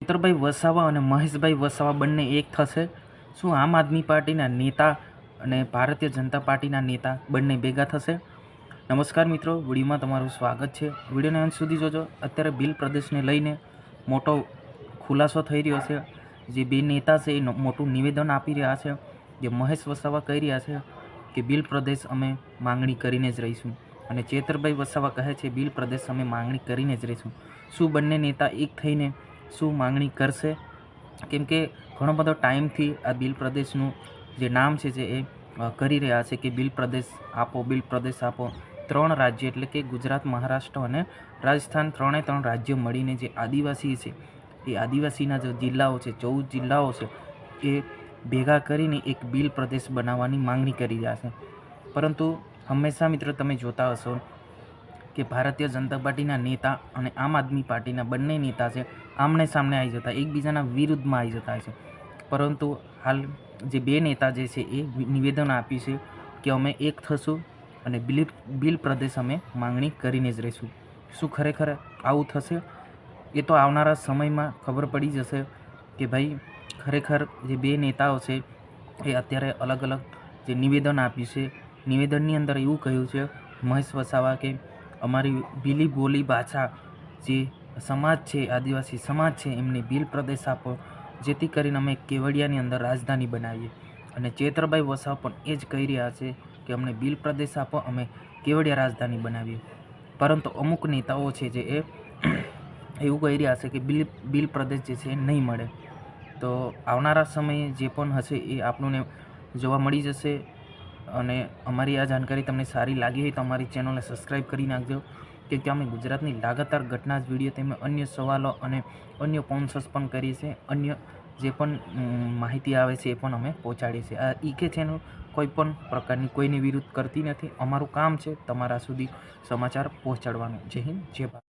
ચેતરભાઈ વસાવા અને મહેશભાઈ વસાવા બંને એક થશે? શું આમ આદમી પાર્ટીના નેતા અને ભારતીય જનતા પાર્ટીના નેતા બંને ભેગા થશે? નમસ્કાર મિત્રો, વિડીયોમાં તમારું સ્વાગત છે. વિડીયોને અંત સુધી જોજો. અત્યારે ભીલ પ્રદેશને લઈને મોટો ખુલાસો થઈ રહ્યો છે. જે બે નેતા છે એ મોટું નિવેદન આપી રહ્યા છે. જે મહેશ વસાવા કહી રહ્યા છે કે ભીલ પ્રદેશ અમે માંગણી કરીને જ રહીશું, અને ચેતરભાઈ વસાવા કહે છે ભીલ પ્રદેશ અમે માંગણી કરીને જ રહીશું. શું બંને નેતા એક થઈને શું માંગણી કરશે? કેમ કે ઘણો બધો ટાઈમથી આ ભીલ પ્રદેશનું જે નામ છે જે એ કરી રહ્યા છે કે ભીલ પ્રદેશ આપો, ભીલ પ્રદેશ આપો. 3 રાજ્ય એટલે કે ગુજરાત, મહારાષ્ટ્ર અને રાજસ્થાન, 3 રાજ્યો મળીને જે આદિવાસી છે એ આદિવાસીના જે જિલ્લાઓ છે, 14 જિલ્લાઓ છે, એ ભેગા કરીને એક ભીલ પ્રદેશ બનાવવાની માંગણી કરી રહ્યા છે. પરંતુ હંમેશા મિત્રો તમે જોતા હશો કે ભારતીય જનતા પાર્ટીના નેતા અને આમ આદમી પાર્ટીના બંને નેતા છે આમને સામને આવી જતા, એકબીજાના વિરુદ્ધમાં આવી જતા છે. પરંતુ હાલ જે બે નેતા જે છે એ નિવેદન આપ્યું છે કે અમે એક થશું અને ભીલ પ્રદેશ અમે માંગણી કરીને જ રહીશું. શું ખરેખર આવું થશે? એ તો આવનારા સમયમાં ખબર પડી જશે કે ભાઈ ખરેખર જે બે નેતાઓ છે એ અત્યારે અલગ અલગ જે નિવેદન આપ્યું છે, નિવેદનની અંદર એવું કહ્યું છે મહેશ વસાવા કે અમારી ભીલી બોલી ભાષા જે સમાજ છે, આદિવાસી સમાજ છે, એમને ભીલ પ્રદેશ આપો, જેથી કરીને અમે કેવડિયાની અંદર રાજધાની બનાવીએ. અને ચેતરભાઈ વસાવા પણ એ જ કહી રહ્યા છે કે અમને ભીલ પ્રદેશ આપો, અમે કેવડિયા રાજધાની બનાવીએ. પરંતુ અમુક નેતાઓ છે જે એ એવું કહી રહ્યા છે કે ભીલ પ્રદેશ જે છે એ નહીં મળે. તો આવનારા સમયે જે પણ હશે એ આપણને જોવા મળી જશે. અને અમારી આ જાણકારી તમને સારી લાગી હોય તો અમારી ચેનલને સબસ્ક્રાઈબ કરી નાખજો, કેમ કે અમે ગુજરાતની લાગાતાર ઘટના જ વિડીયો તેમાં અન્ય સવાલો અને અન્ય સ્પોન્સર્સ પણ કરીએ છીએ. અન્ય જે પણ માહિતી આવે છે એ પણ અમે પહોંચાડીએ છીએ. આ ઈકે ચેનલ કોઈ પણ પ્રકારની કોઈની વિરુદ્ધ કરતી નથી. અમારું કામ છે તમારા સુધી સમાચાર પહોંચાડવાનું. જય હિન્દ, જય ભારત.